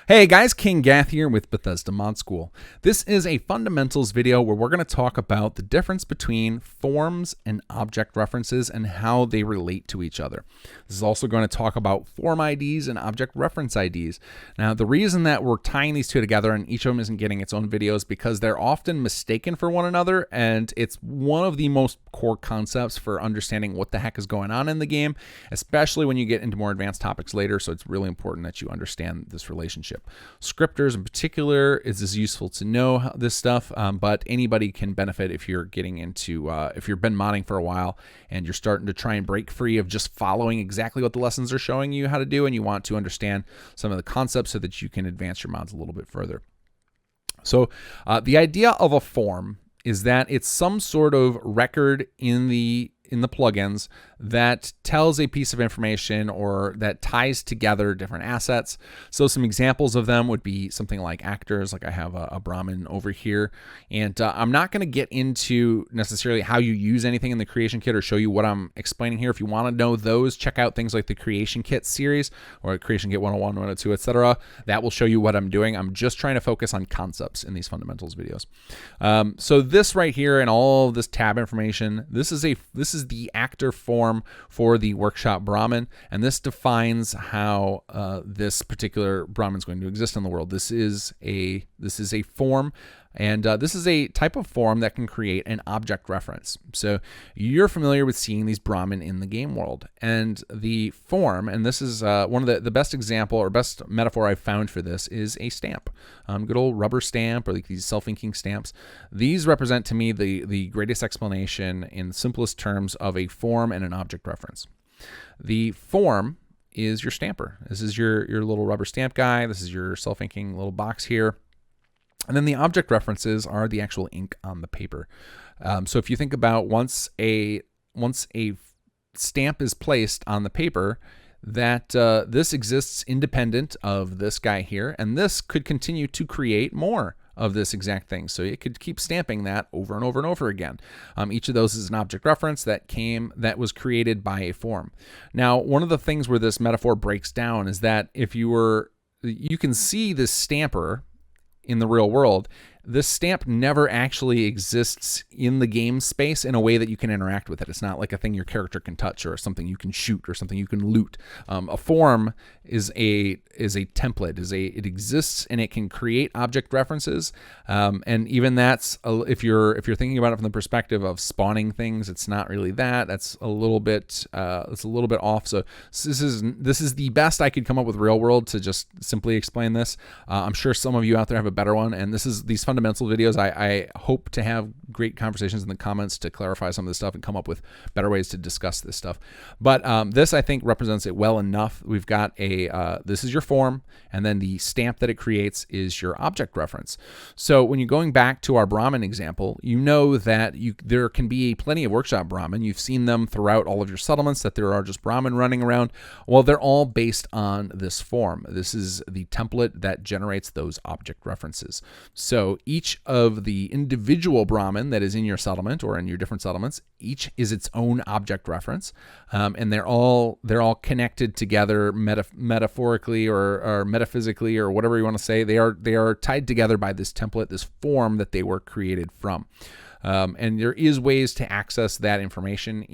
Hey guys, kinggath here with Bethesda Mod School. This is a fundamentals video where we're going to talk about the difference between forms and object references and how they relate to each other. This is also going to talk about form IDs and object reference IDs. Now, the reason that we're tying these two together and each of them isn't getting its own video is because they're often mistaken for one another, and it's one of the most core concepts for understanding what the heck is going on in the game, especially when you get into more advanced topics later. So it's really important that you understand this relationship. Scripters in particular is useful to know this stuff, but anybody can benefit if you're getting into, if you've been modding for a while and you're starting to try and break free of just following exactly what the lessons are showing you how to do, and you want to understand some of the concepts so that you can advance your mods a little bit further. So the idea of a form is that it's some sort of record in the plugins that tells a piece of information or that ties together different assets. So some examples of them would be something like actors, like I have a Brahmin over here. And I'm not going to get into necessarily how you use anything in the creation kit or show you what I'm explaining here. If you want to know those, check out things like the creation kit series or creation kit 101, 102, etc. That will show you what I'm doing. I'm just trying to focus on concepts in these fundamentals videos. So this right here and all of this tab information, this is the actor form for the workshop Brahmin, and this defines how this particular Brahmin is going to exist in the world. This is a form, and this is a type of form that can create an object reference. So you're familiar with seeing these Brahmin in the game world, and the form, and this is one of the best example or best metaphor I've found for this is a stamp. Good old rubber stamp or like these self-inking stamps. These represent to me the greatest explanation in simplest terms of a form and an object reference. The form is your stamper. This is your little rubber stamp guy. This is your self-inking little box here. And then the object references are the actual ink on the paper. So if you think about once a stamp is placed on the paper, that this exists independent of this guy here, and this could continue to create more of this exact thing. So it could keep stamping that over and over and over again. Each of those is an object reference that was created by a form. Now, one of the things where this metaphor breaks down is that if you can see this stamper in the real world, this stamp never actually exists in the game space in a way that you can interact with it. It's not like a thing your character can touch or something you can shoot or something you can loot. A form is a template. It exists and it can create object references. And even that's if you're thinking about it from the perspective of spawning things, it's not really that. That's a little bit off. So this is the best I could come up with real world to just simply explain this. I'm sure some of you out there have a better one, and these fundamental videos, I hope to have great conversations in the comments to clarify some of this stuff and come up with better ways to discuss this stuff. But this, I think, represents it well enough. We've got this is your form, and then the stamp that it creates is your object reference. So when you're going back to our Brahmin example, you know that there can be plenty of workshop Brahmin. You've seen them throughout all of your settlements, that there are just Brahmin running around. Well, they're all based on this form. This is the template that generates those object references. So each of the individual Brahmin that is in your settlement or in your different settlements, each is its own object reference, and they're all connected together metaphorically or metaphysically or whatever you want to say. They are tied together by this template, this form that they were created from. And there is ways to access that information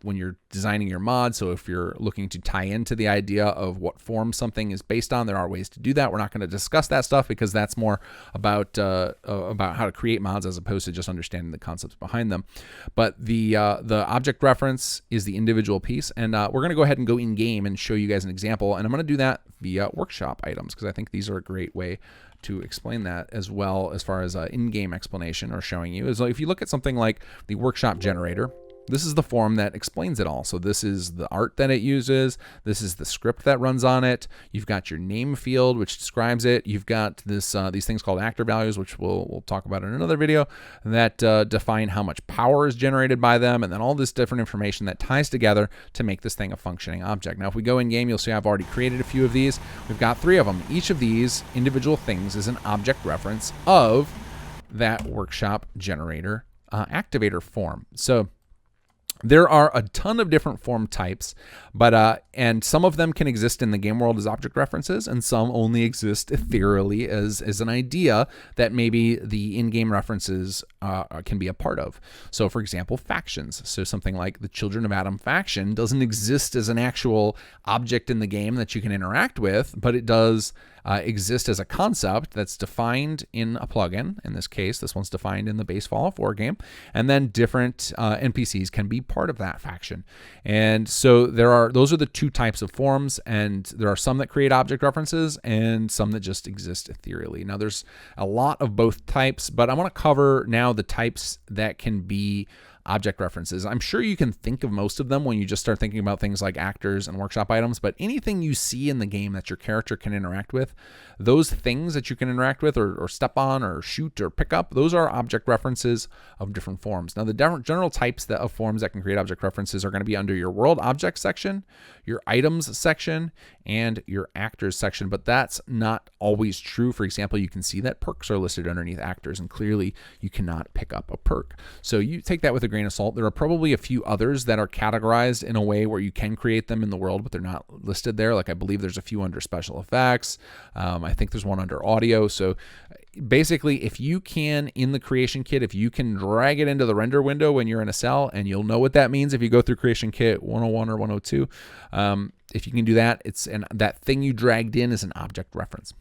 when you're designing your mod. So if you're looking to tie into the idea of what form something is based on, there are ways to do that. We're not going to discuss that stuff because that's more about how to create mods as opposed to just understanding the concepts behind them. But the object reference is the individual piece, and we're going to go ahead and go in game and show you guys an example. And I'm going to do that via workshop items because I think these are a great way to explain that as well as far as in-game explanation or showing you. Is like if you look at something like the workshop generator, this is the form that explains it all. So this is the art that it uses. This is the script that runs on it. You've got your name field, which describes it. You've got these things called actor values, which we'll talk about in another video, that define how much power is generated by them, and then all this different information that ties together to make this thing a functioning object. Now, if we go in game, you'll see I've already created a few of these. We've got 3 of them. Each of these individual things is an object reference of that workshop generator activator form. So There are a ton of different form types, but and some of them can exist in the game world as object references, and some only exist ethereally as an idea that maybe the in-game references can be a part of. So, for example, factions. So something like the Children of Adam faction doesn't exist as an actual object in the game that you can interact with, but it does exist as a concept that's defined in a plugin. In this case, this one's defined in the base Fallout 4 game, and then different NPCs can be part of that faction. And so those are the two types of forms, and there are some that create object references and some that just exist ethereally. Now, there's a lot of both types, but I want to cover now the types that can be object references. I'm sure you can think of most of them when you just start thinking about things like actors and workshop items, but anything you see in the game that your character can interact with, those things that you can interact with or step on or shoot or pick up, those are object references of different forms. Now, the general types of forms that can create object references are going to be under your world object section, your items section, and your actors section, but that's not always true. For example, you can see that perks are listed underneath actors, and clearly you cannot pick up a perk. So you take that with a grain of salt. There are probably a few others that are categorized in a way where you can create them in the world, but they're not listed there. Like I believe there's a few under special effects. I think there's one under audio. So basically, if you can, in the creation kit, if you can drag it into the render window when you're in a cell, and you'll know what that means if you go through creation kit 101 or 102, if you can do that, that thing you dragged in is an object reference.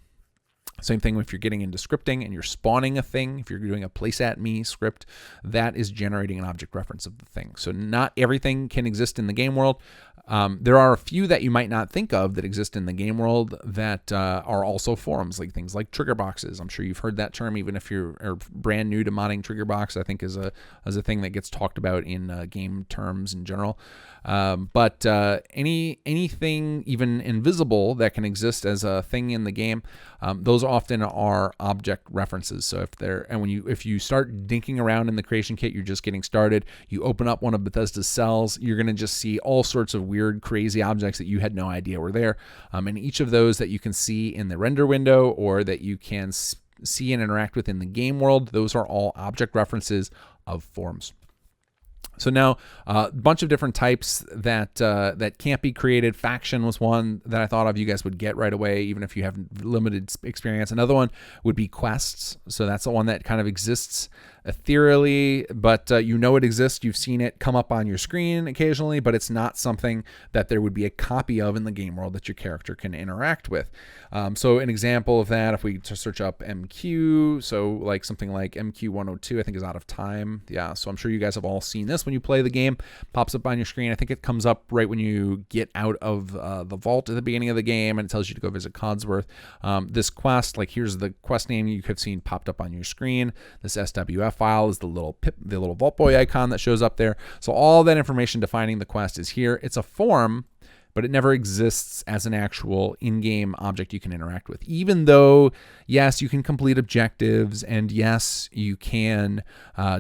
Same thing if you're getting into scripting and you're spawning a thing. If you're doing a place at me script, that is generating an object reference of the thing. So not everything can exist in the game world. There are a few that you might not think of that exist in the game world that are also forms, like things like trigger boxes. I'm sure you've heard that term, even if you're brand new to modding trigger box. I think is a thing that gets talked about in game terms in general. But anything even invisible that can exist as a thing in the game, those often are object references. So if you start dinking around in the creation kit, you're just getting started, you open up one of Bethesda's cells, you're going to just see all sorts of weird, crazy objects that you had no idea were there. And each of those that you can see in the render window or that you can see and interact with in the game world, those are all object references of forms. So now a bunch of different types that can't be created. Faction was one that I thought of you guys would get right away, even if you have limited experience. Another one would be quests. So that's the one that kind of exists ethereally, but you know it exists. You've seen it come up on your screen occasionally, but it's not something that there would be a copy of in the game world that your character can interact with. So an example of that, if we search up MQ, so like something like MQ102, I think is out of time. Yeah, so I'm sure you guys have all seen this when you play the game. Pops up on your screen. I think it comes up right when you get out of the vault at the beginning of the game, and it tells you to go visit Codsworth. This quest, like here's the quest name you have seen popped up on your screen. This SWF file is the little Vault Boy icon that shows up there. So all that information defining the quest is here. It's a form, but it never exists as an actual in-game object you can interact with. Even though, yes, you can complete objectives, and yes, you can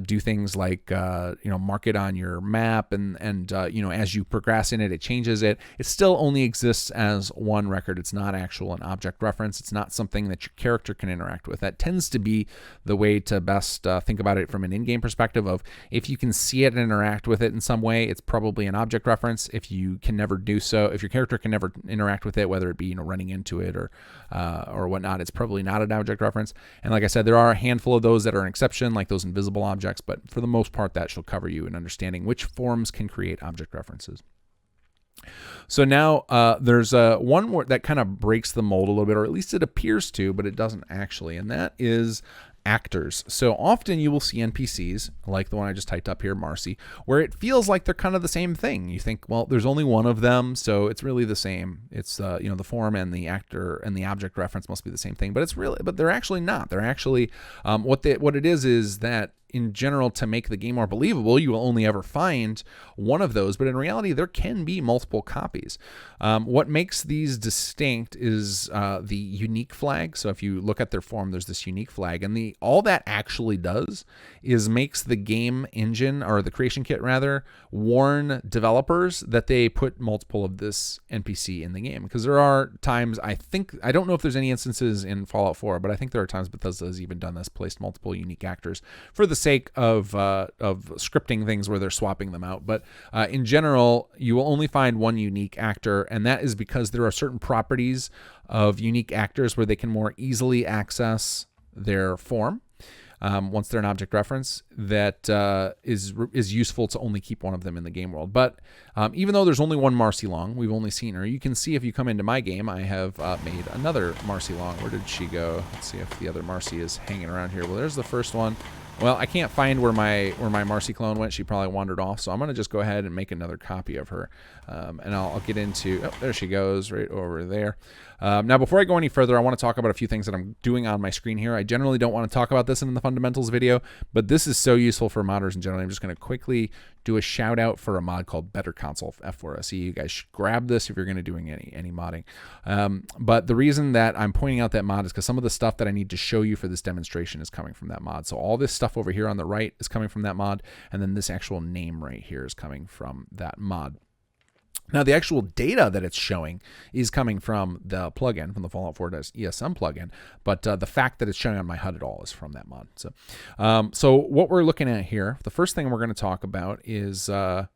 do things like mark it on your map, and as you progress in it, it changes it. It still only exists as one record. It's not actual an object reference. It's not something that your character can interact with. That tends to be the way to best think about it from an in-game perspective of if you can see it and interact with it in some way, it's probably an object reference. If you can never do so, if your character can never interact with it, whether it be running into it or whatnot, it's probably not an object reference. And like I said, there are a handful of those that are an exception, like those invisible objects, but for the most part, that should cover you in understanding which forms can create object references. So now there's one more that kind of breaks the mold a little bit, or at least it appears to, but it doesn't actually, and that is actors. So often you will see NPCs like the one I just typed up here, Marcy, where it feels like they're kind of the same thing. You think, well, there's only one of them, so it's really the same. It's the form and the actor and the object reference must be the same thing, but they're actually not. They're actually what it is that in general, to make the game more believable, you will only ever find one of those, but in reality, there can be multiple copies. What makes these distinct is the unique flag. So if you look at their form, there's this unique flag, and all that actually does is makes the game engine, or the creation kit rather, warn developers that they put multiple of this NPC in the game. Because there are times, I don't know if there's any instances in Fallout 4, but I think there are times Bethesda has even done this, placed multiple unique actors for the sake of scripting things where they're swapping them out. But in general, you will only find one unique actor, and that is because there are certain properties of unique actors where they can more easily access their form. Once they're an object reference, that is useful to only keep one of them in the game world. But even though there's only one Marcy Long, we've only seen her. You can see if you come into my game, I have made another Marcy Long. Where did she go? Let's see if the other Marcy is hanging around here. Well, there's the first one. Well, I can't find where my Marcy clone went. She probably wandered off, so I'm going to just go ahead and make another copy of her. And I'll get into... Oh, there she goes, right over there. Now, before I go any further, I want to talk about a few things that I'm doing on my screen here. I generally don't want to talk about this in the fundamentals video, but this is so useful for modders in general. I'm just going to quickly do a shout out for a mod called Better Console F4SE. You guys should grab this if you're going to doing any modding. But the reason that I'm pointing out that mod is because some of the stuff that I need to show you for this demonstration is coming from that mod. So all this stuff over here on the right is coming from that mod, and then this actual name right here is coming from that mod. Now, the actual data that it's showing is coming from the plugin, from the Fallout 4 ESM plugin, but the fact that it's showing on my HUD at all is from that mod. So what we're looking at here, the first thing we're going to talk about is the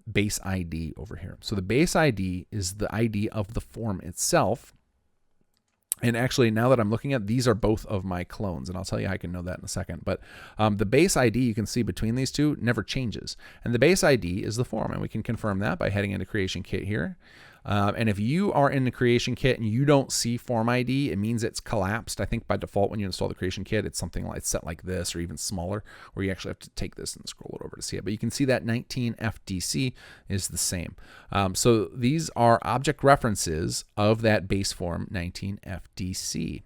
base ID over here. So the base ID is the ID of the form itself. And actually, now that I'm looking at, these are both of my clones, and I'll tell you how I can know that in a second. But the base ID you can see between these two never changes. And the base ID is the form, and we can confirm that by heading into Creation Kit here. And if you are in the Creation Kit and you don't see Form ID, it means it's collapsed. I think by default when you install the Creation Kit, it's something like set like this or even smaller, where you actually have to take this and scroll it over to see it. But you can see that 19FDC is the same. So these are object references of that base form 19FDC.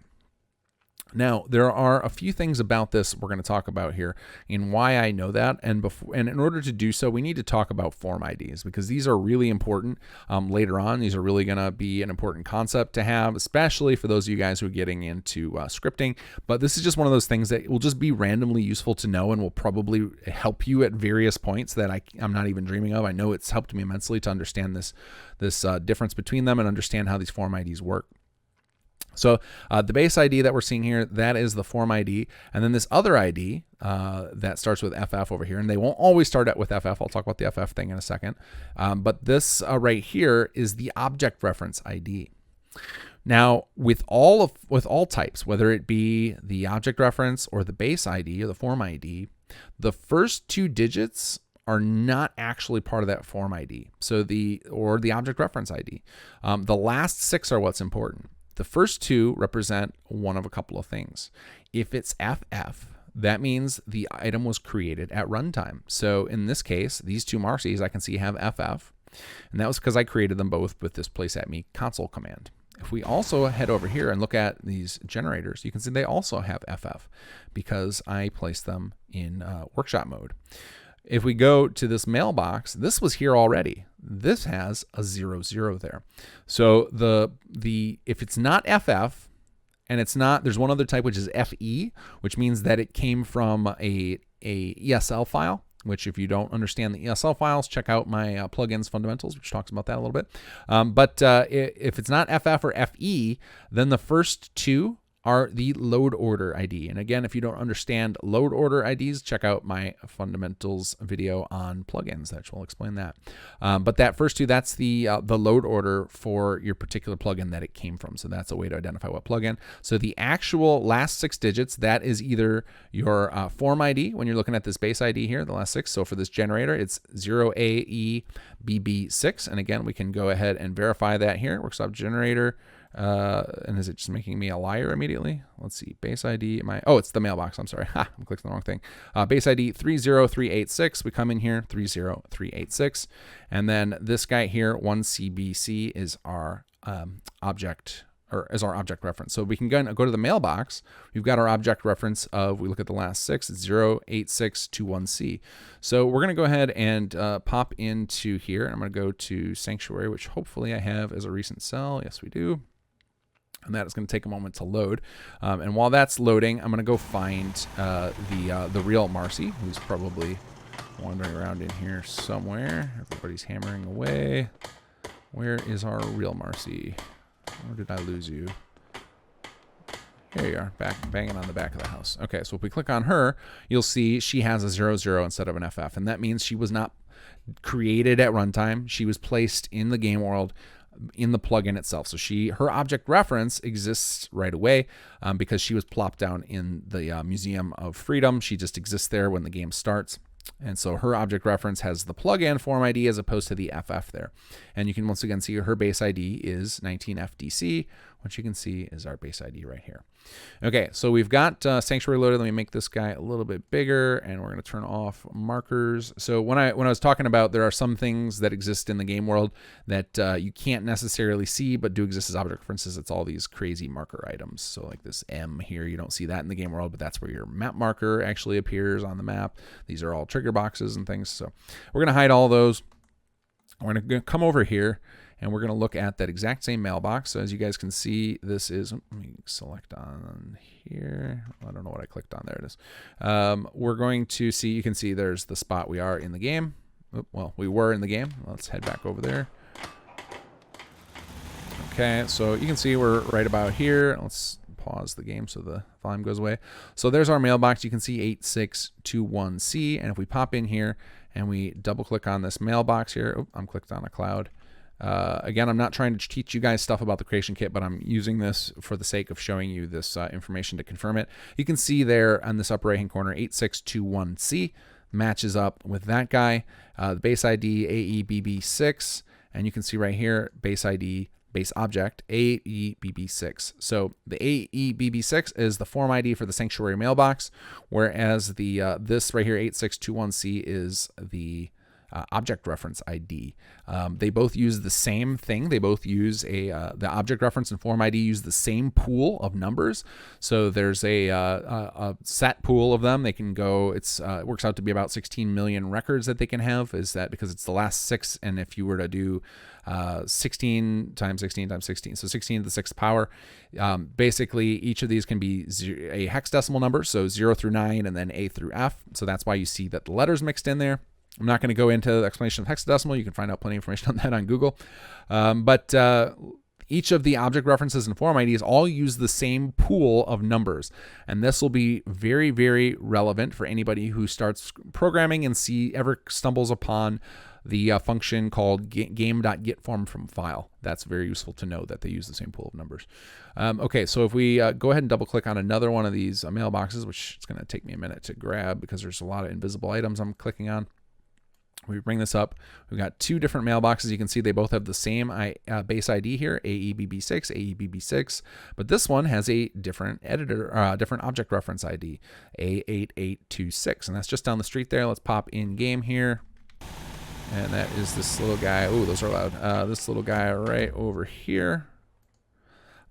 Now, there are a few things about this we're going to talk about here and why I know that. And in order to do so, we need to talk about Form IDs because these are really important later on. These are really going to be an important concept to have, especially for those of you guys who are getting into scripting. But this is just one of those things that will just be randomly useful to know and will probably help you at various points that I'm not even dreaming of. I know it's helped me immensely to understand this difference between them and understand how these Form IDs work. So the base ID that we're seeing here, that is the form ID. And then this other ID that starts with FF over here, and they won't always start out with FF. I'll talk about the FF thing in a second. But this right here is the object reference ID. Now, with all types, whether it be the object reference or the base ID or the form ID, the first two digits are not actually part of that form ID. So the object reference ID. The last six are what's important. The first two represent one of a couple of things. If it's FF, that means the item was created at runtime. So in this case, these two Marcys I can see have FF, and that was because I created them both with this place@me console command. If we also head over here and look at these generators, you can see they also have FF because I placed them in workshop mode. If we go to this mailbox, this was here already. This has a 00 there. So if it's not FF and it's not, there's one other type which is FE, which means that it came from a ESL file, which if you don't understand the ESL files, check out my plugins fundamentals, which talks about that a little bit. But if it's not FF or FE, then the first two are the load order ID. And again, if you don't understand load order IDs, check out my fundamentals video on plugins that will explain that. But that first two, that's the load order for your particular plugin that it came from. So that's a way to identify what plugin. So the actual last six digits, that is either your form ID when you're looking at this base ID here, the last six. So for this generator, it's 0AEBB6. And again, we can go ahead and verify that here. Workshop generator. And is it just making me a liar immediately? Let's see. Base ID. Oh, it's the mailbox. I'm sorry. I'm clicking the wrong thing. Base ID 30386. We come in here 30386. And then this guy here, 1CBC, is our object reference. So we can go to the mailbox. We've got our object reference of, we look at the last six, it's 08621C. So we're going to go ahead and pop into here. I'm going to go to Sanctuary, which hopefully I have as a recent cell. Yes, we do. And that is going to take a moment to load. And while that's loading, I'm going to go find the real Marcy, who's probably wandering around in here somewhere. Everybody's hammering away. Where is our real Marcy? Or did I lose you? Here you are, banging on the back of the house. Okay, so if we click on her, you'll see she has a 00 instead of an FF, and that means she was not created at runtime. She was placed in the game world in the plugin itself. So her object reference exists right away because she was plopped down in the Museum of Freedom. She just exists there when the game starts. And so her object reference has the plugin Form ID as opposed to the FF there. And you can once again see her base ID is 19FDC, which you can see is our base ID right here. Okay, so we've got Sanctuary loaded. Let me make this guy a little bit bigger, and we're going to turn off markers. So when I was talking about there are some things that exist in the game world that you can't necessarily see but do exist as object references, it's all these crazy marker items. So like this M here, you don't see that in the game world, but that's where your map marker actually appears on the map. These are all trigger boxes and things. So we're going to hide all those. We're going to come over here, and we're going to look at that exact same mailbox. So as you guys can see, this is, let me select on here. I don't know what I clicked on. There it is. We're going to see, you can see there's the spot we are in the game. Well, we were in the game. Let's head back over there. Okay, so you can see we're right about here. Let's pause the game so the volume goes away. So there's our mailbox. You can see 8621C. And if we pop in here and we double click on this mailbox here, oh, I'm clicked on a cloud. Again, I'm not trying to teach you guys stuff about the creation kit, but I'm using this for the sake of showing you this information to confirm it. You can see there on this upper right hand corner, 8621C matches up with that guy. The base ID AEBB6, and you can see right here, base ID, base object AEBB6. So the AEBB6 is the form ID for the Sanctuary mailbox, whereas the this right here, 8621C, is the object reference ID. They both use the same thing. They both use the object reference and form ID use the same pool of numbers. So there's a set pool of them. They can go, it works out to be about 16 million records that they can have. Is that because it's the last 6, and if you were to do 16 times 16 times 16, so 16 to the 6th power, basically each of these can be a hexadecimal number, so 0 through 9 and then A through F. So that's why you see that the letters mixed in there. I'm not going to go into the explanation of hexadecimal. You can find out plenty of information on that on Google. But each of the object references and form IDs all use the same pool of numbers. And this will be very, very relevant for anybody who starts programming and ever stumbles upon the function called game.getForm from file. That's very useful to know that they use the same pool of numbers. Okay, so if we go ahead and double click on another one of these mailboxes, which it's going to take me a minute to grab because there's a lot of invisible items I'm clicking on. We bring this up. We've got 2 different mailboxes. You can see they both have the same base ID here, AEBB6, AEBB6, but this one has a different different object reference ID, A8826, and that's just down the street there. Let's pop in game here, and that is this little guy. Oh, those are loud. This little guy right over here.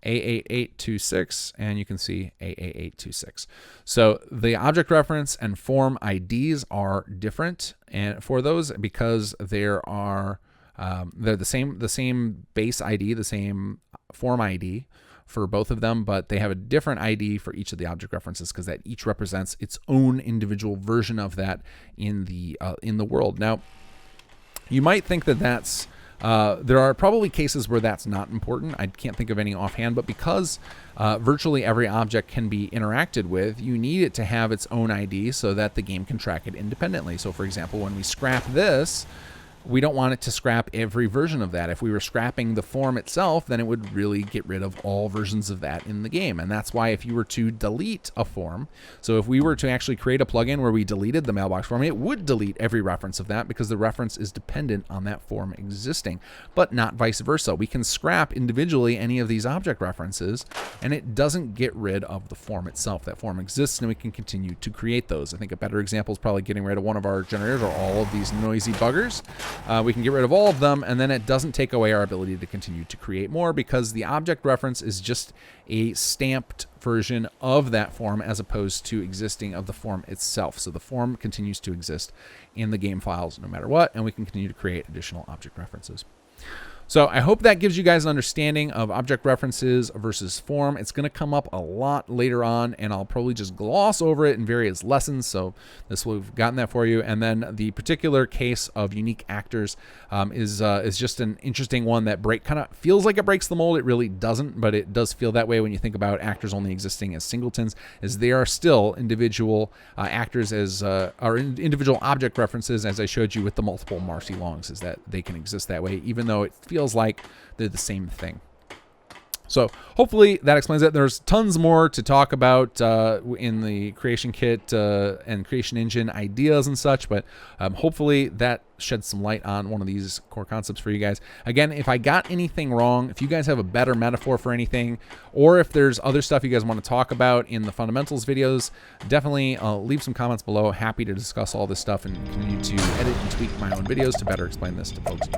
A8826, and you can see A8826. So the object reference and form IDs are different, and for those because they're the same base ID, the same form ID for both of them, but they have a different ID for each of the object references because that each represents its own individual version of that in the world. Now, you might think that that's there are probably cases where that's not important. I can't think of any offhand, but because virtually every object can be interacted with, you need it to have its own ID so that the game can track it independently. So for example, when we scrap this, we don't want it to scrap every version of that. If we were scrapping the form itself, then it would really get rid of all versions of that in the game. And that's why if you were to delete a form, so if we were to actually create a plugin where we deleted the mailbox form, it would delete every reference of that because the reference is dependent on that form existing, but not vice versa. We can scrap individually any of these object references, and it doesn't get rid of the form itself. That form exists, and we can continue to create those. I think a better example is probably getting rid of one of our generators or all of these noisy buggers. We can get rid of all of them, and then it doesn't take away our ability to continue to create more because the object reference is just a stamped version of that form as opposed to existing of the form itself. So the form continues to exist in the game files no matter what, and we can continue to create additional object references. So I hope that gives you guys an understanding of object references versus form. It's going to come up a lot later on, and I'll probably just gloss over it in various lessons. So this will have gotten that for you. And then the particular case of unique actors is just an interesting one that kind of feels like it breaks the mold. It really doesn't, but it does feel that way when you think about actors only existing as singletons, as they are still individual actors are individual object references, as I showed you with the multiple Marcy Longs, is that they can exist that way, even though it feels like they're the same thing. So hopefully that explains it. There's tons more to talk about in the creation kit and creation engine ideas and such, but hopefully that sheds some light on one of these core concepts for you guys. Again, if I got anything wrong, if you guys have a better metaphor for anything, or if there's other stuff you guys want to talk about in the fundamentals videos, definitely leave some comments below. Happy to discuss all this stuff and continue to edit and tweak my own videos to better explain this to folks.